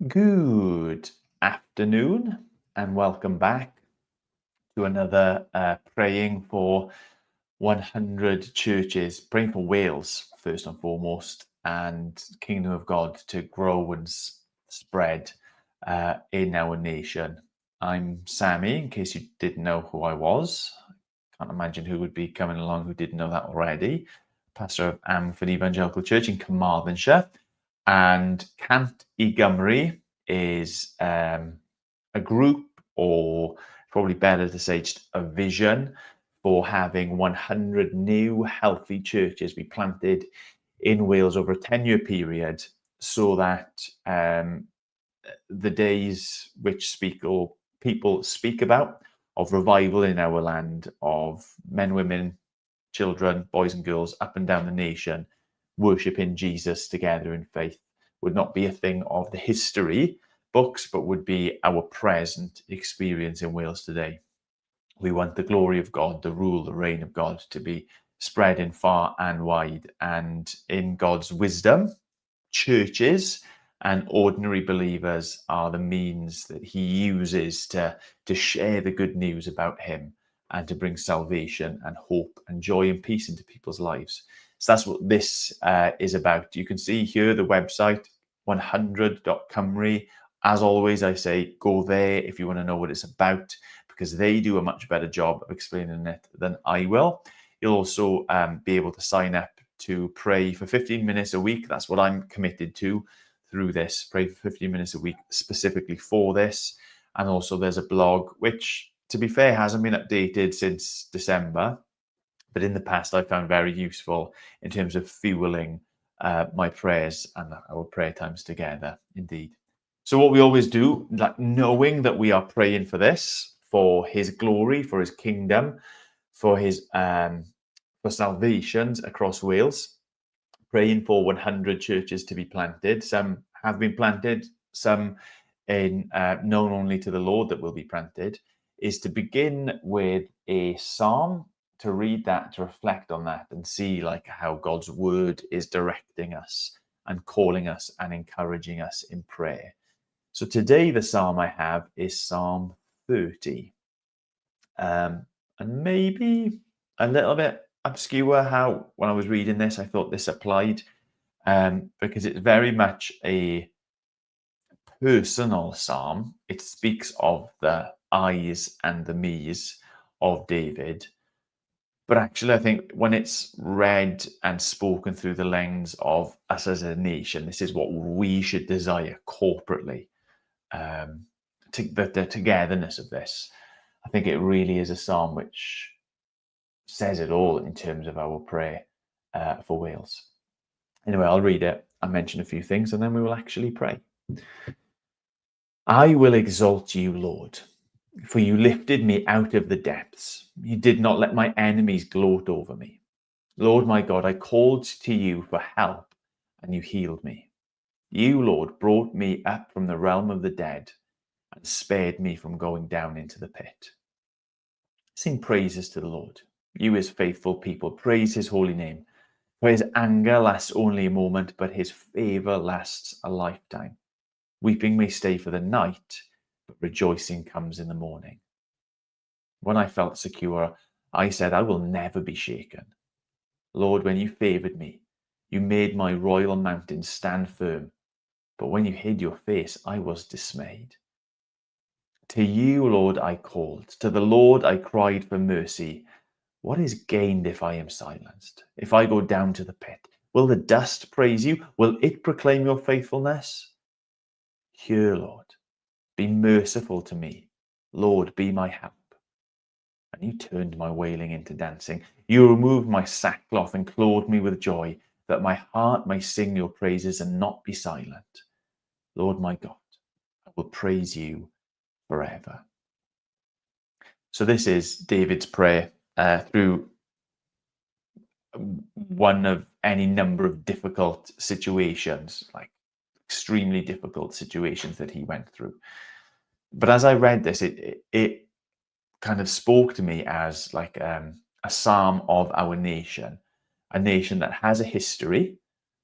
Good afternoon and welcome back to another praying for 100 churches, praying for Wales first and foremost, and Kingdom of God to grow and spread in our nation. I'm Sammy, in case you didn't know who I was. Can't imagine who would be coming along who didn't know that already. Pastor of Amford Evangelical Church in Carmarthenshire. And Cant I Gymru is a group, or probably better to say just a vision, for having 100 new healthy churches be planted in Wales over a 10-year period, so that the days which people speak about of revival in our land, of men, women, children, boys and girls up and down the nation worshipping Jesus together in faith, would not be a thing of the history books, but would be our present experience in Wales today. We want the glory of God, the rule, the reign of God to be spread in far and wide. And in God's wisdom, churches and ordinary believers are the means that he uses to share the good news about him and to bring salvation and hope and joy and peace into people's lives. So that's what this is about. You can see here the website, 100.cymru. As always, I say go there if you want to know what it's about, because they do a much better job of explaining it than I will. You'll also be able to sign up to pray for 15 minutes a week. That's what I'm committed to through this. Pray for 15 minutes a week specifically for this. And also there's a blog, which, to be fair, hasn't been updated since December, but in the past I found very useful in terms of fueling my prayers and our prayer times together, indeed. So what we always do, like knowing that we are praying for this, for his glory, for his kingdom, for his for salvations across Wales, praying for 100 churches to be planted. Some have been planted, some in known only to the Lord that will be planted, is to begin with a psalm, to read that, to reflect on that and see like how God's word is directing us and calling us and encouraging us in prayer. So today the psalm I have is Psalm 30. And maybe a little bit obscure how, when I was reading this, I thought this applied, because it's very much a personal psalm. It speaks of the I's and the me's of David. But actually, I think when it's read and spoken through the lens of us as a nation, this is what we should desire corporately, the togetherness of this. I think it really is a psalm which says it all in terms of our prayer for Wales. Anyway, I'll read it and mention a few things, and then we will actually pray. I will exalt you, Lord, for you lifted me out of the depths. You did not let my enemies gloat over me. Lord my God, I called to you for help, and you healed me. You, Lord, brought me up from the realm of the dead and spared me from going down into the pit. Sing praises to the Lord, you his faithful people. Praise his holy name. For his anger lasts only a moment, but his favor lasts a lifetime. Weeping may stay for the night, but rejoicing comes in the morning. When I felt secure, I said, I will never be shaken. Lord, when you favored me, you made my royal mountain stand firm. But when you hid your face, I was dismayed. To you, Lord, I called. To the Lord I cried for mercy. What is gained if I am silenced? If I go down to the pit, will the dust praise you? Will it proclaim your faithfulness? Hear, Lord, be merciful to me. Lord, be my help. And you turned my wailing into dancing. You removed my sackcloth and clothed me with joy, that my heart may sing your praises and not be silent. Lord my God, I will praise you forever. So this is David's prayer through one of any number of difficult situations, like extremely difficult situations that he went through. But as I read this, it kind of spoke to me as like a psalm of our nation, a nation that has a history,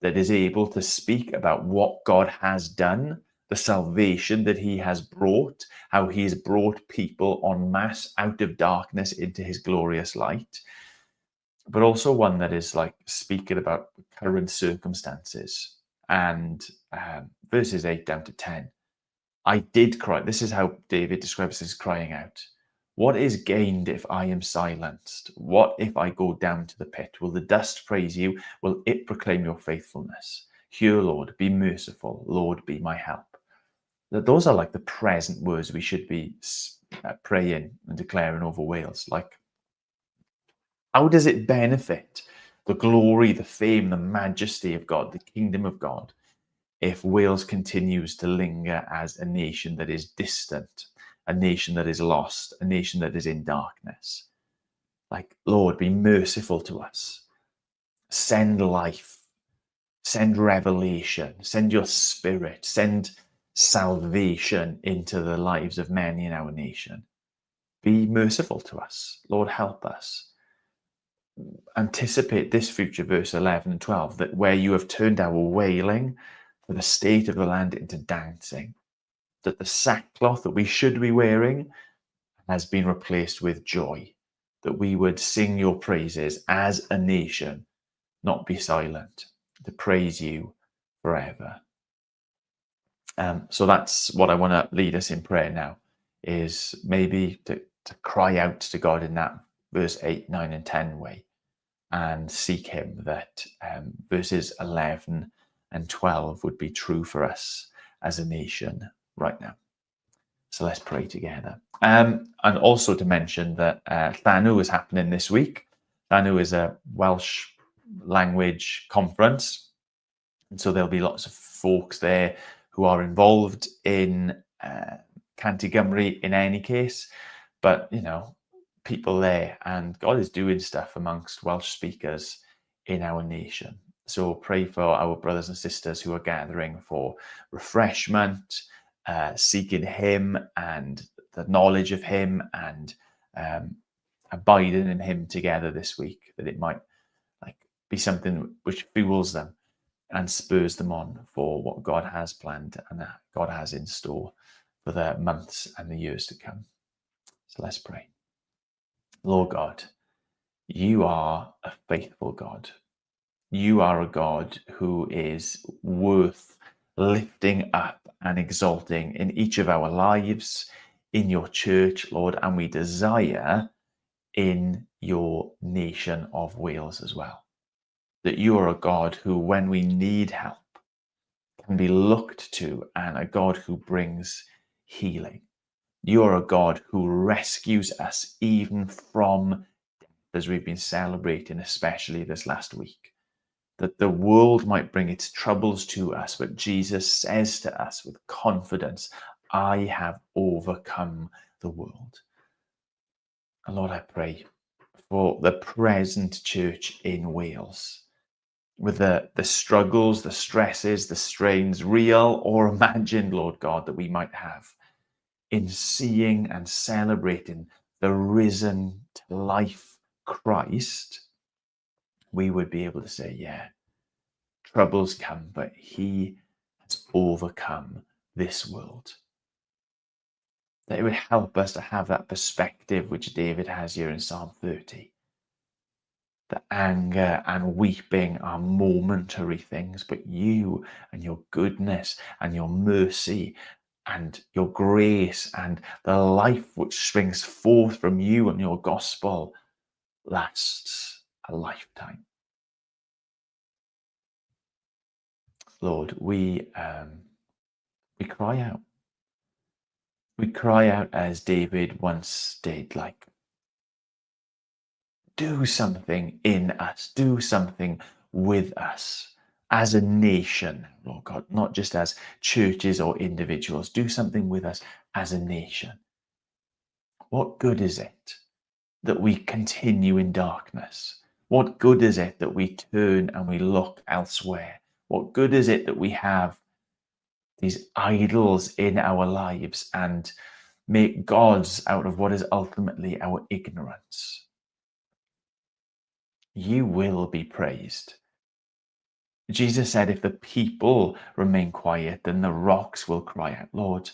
that is able to speak about what God has done the salvation that he has brought, how he has brought people en masse out of darkness into his glorious light, but also one that is like speaking about current circumstances. And verses 8 down to 10. I did cry. This is how David describes his crying out. What is gained if I am silenced? What if I go down to the pit? Will the dust praise you? Will it proclaim your faithfulness? Hear, Lord, be merciful. Lord, be my help. Those are like the present words we should be praying and declaring over Wales. Like, how does it benefit the glory, the fame, the majesty of God, the kingdom of God, if Wales continues to linger as a nation that is distant, a nation that is lost, a nation that is in darkness? Like, Lord, be merciful to us. Send life, send revelation, send your spirit, send salvation into the lives of many in our nation. Be merciful to us. Lord, help us. Anticipate this future, verse 11 and 12, that where you have turned our wailing for the state of the land into dancing, that the sackcloth that we should be wearing has been replaced with joy, that we would sing your praises as a nation, not be silent, to praise you forever. So that's what I want to lead us in prayer now, is maybe to cry out to God in that verse 8, 9, and 10 way, and seek him that verses 11 and 12 would be true for us as a nation right now. So let's pray together. And also to mention that Llanw is happening this week. Llanw is a Welsh language conference. And so there'll be lots of folks there who are involved in Canty Gymru in any case. But, you know, people there, and God is doing stuff amongst Welsh speakers in our nation. So pray for our brothers and sisters who are gathering for refreshment, seeking him and the knowledge of him, and abiding in him together this week, that it might like be something which fuels them and spurs them on for what God has planned and that God has in store for the months and the years to come. So let's pray. Lord God, you are a faithful God. You are a God who is worth lifting up and exalting in each of our lives, in your church, Lord, and we desire in your nation of Wales as well. That you are a God who, when we need help, can be looked to, and a God who brings healing. You are a God who rescues us even from death, as we've been celebrating, especially this last week. That the world might bring its troubles to us, but Jesus says to us with confidence, I have overcome the world. And Lord, I pray for the present church in Wales, with the struggles, the stresses, the strains, real or imagined, Lord God, that we might have in seeing and celebrating the risen to life Christ, we would be able to say, yeah, troubles come, but he has overcome this world. That it would help us to have that perspective which David has here in Psalm 30. The anger and weeping are momentary things, but you and your goodness and your mercy and your grace and the life which springs forth from you and your gospel lasts a lifetime. Lord, we cry out. We cry out as David once did, like, do something in us, do something with us as a nation, Lord God, not just as churches or individuals. Do something with us as a nation. What good is it that we continue in darkness? What good is it that we turn and we look elsewhere? What good is it that we have these idols in our lives and make gods out of what is ultimately our ignorance? You will be praised. Jesus said, if the people remain quiet, then the rocks will cry out. Lord,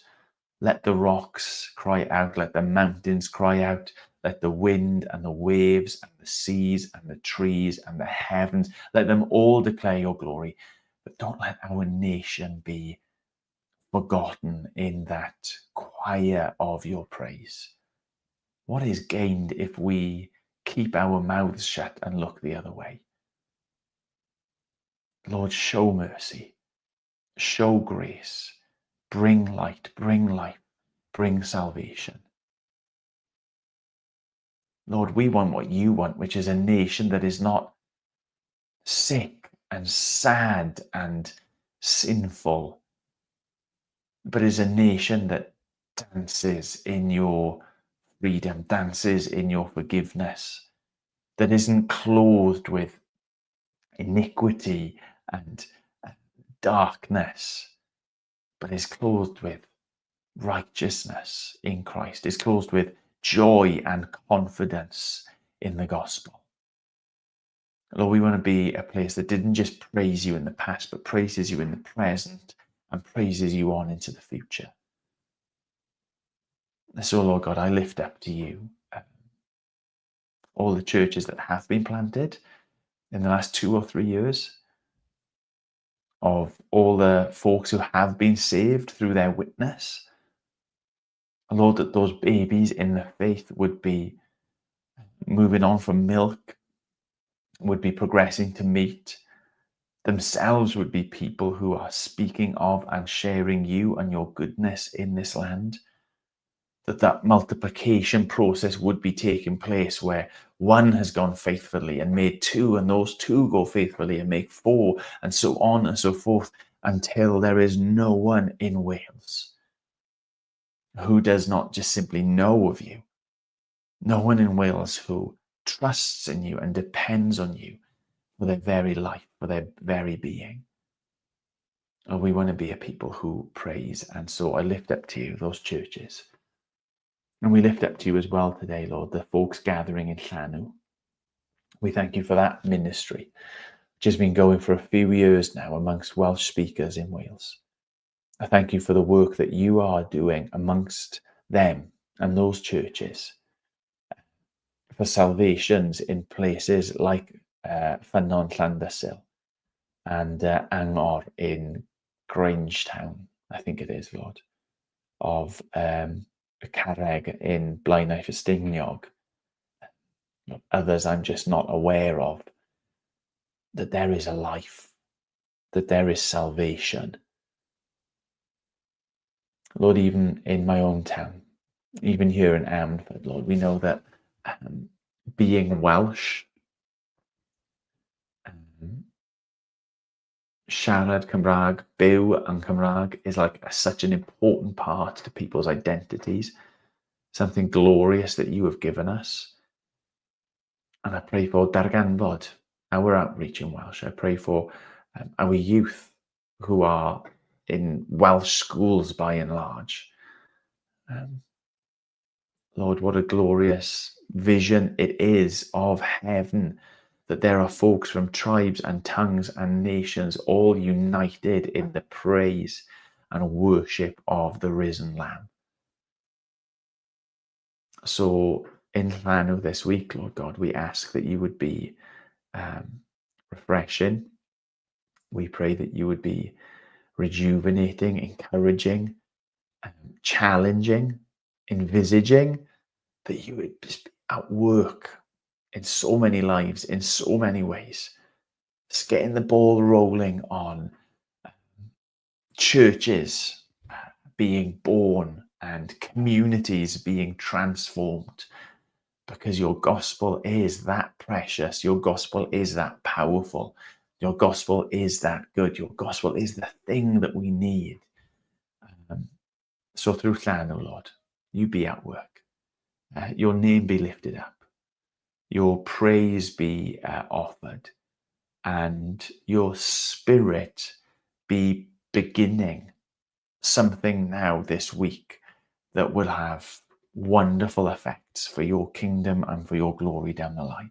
let the rocks cry out, let the mountains cry out, let the wind and the waves and the seas and the trees and the heavens, let them all declare your glory. But don't let our nation be forgotten in that choir of your praise. What is gained if we keep our mouths shut and look the other way? Lord, show mercy, show grace, bring light, bring life, bring salvation. Lord, we want what you want, which is a nation that is not sick and sad and sinful, but is a nation that dances in your freedom, dances in your forgiveness, that isn't clothed with iniquity and darkness, but is clothed with righteousness in Christ, is clothed with joy and confidence in the gospel. Lord, we want to be a place that didn't just praise you in the past, but praises you in the present and praises you on into the future. So, Lord God, I lift up to you all the churches that have been planted in the last 2 or 3 years, of all the folks who have been saved through their witness. Lord, that those babies in the faith would be moving on from milk, would be progressing to meat, themselves would be people who are speaking of and sharing you and your goodness in this land. That multiplication process would be taking place where one has gone faithfully and made two, and those two go faithfully and make four, and so on and so forth, until there is no one in Wales who does not just simply know of you. No one in Wales who trusts in you and depends on you for their very life, for their very being. And we want to be a people who praise. And so I lift up to you those churches. And we lift up to you as well today, Lord, the folks gathering in Llanw. We thank you for that ministry, which has been going for a few years now amongst Welsh speakers in Wales. I thank you for the work that you are doing amongst them and those churches for salvations in places like Ffynnon Llandysul and Angor in Grangetown, I think it is, Lord, of Carreg in Blaenau Ffestiniog, others I'm just not aware of, that there is a life, that there is salvation. Lord, even in my own town, even here in Amford, Lord, we know that being Welsh, siarad Cymraeg, byw yn Cymraeg is like such an important part to people's identities, something glorious that you have given us. And I pray for darganfod, our outreach in Welsh. I pray for our youth who are in Welsh schools by and large. Lord, what a glorious vision it is of heaven, that there are folks from tribes and tongues and nations all united in the praise and worship of the risen Lamb. So in Llanw this week, Lord God, we ask that you would be refreshing. We pray that you would be rejuvenating, encouraging, challenging, envisaging, that you would just be at work in so many lives, in so many ways. Just getting the ball rolling on churches being born and communities being transformed, because your gospel is that precious, your gospel is that powerful, your gospel is that good, your gospel is the thing that we need. So through Llanw, Lord, you be at work, your name be lifted up, your praise be offered, and your spirit be beginning something now this week that will have wonderful effects for your kingdom and for your glory down the line.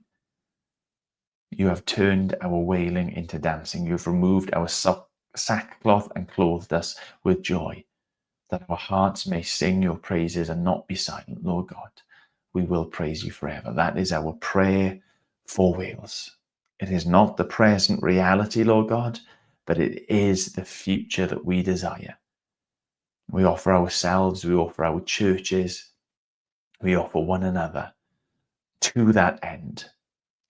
You have turned our wailing into dancing. You have removed our sackcloth and clothed us with joy, that our hearts may sing your praises and not be silent, Lord God. We will praise you forever. That is our prayer for Wales. It is not the present reality, Lord God, but it is the future that we desire. We offer ourselves, we offer our churches, we offer one another to that end.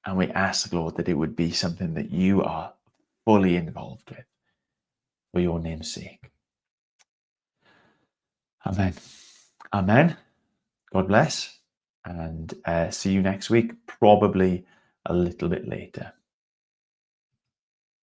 And we ask, Lord, that it would be something that you are fully involved with for your name's sake. Amen. Amen. God bless. And see you next week, probably a little bit later.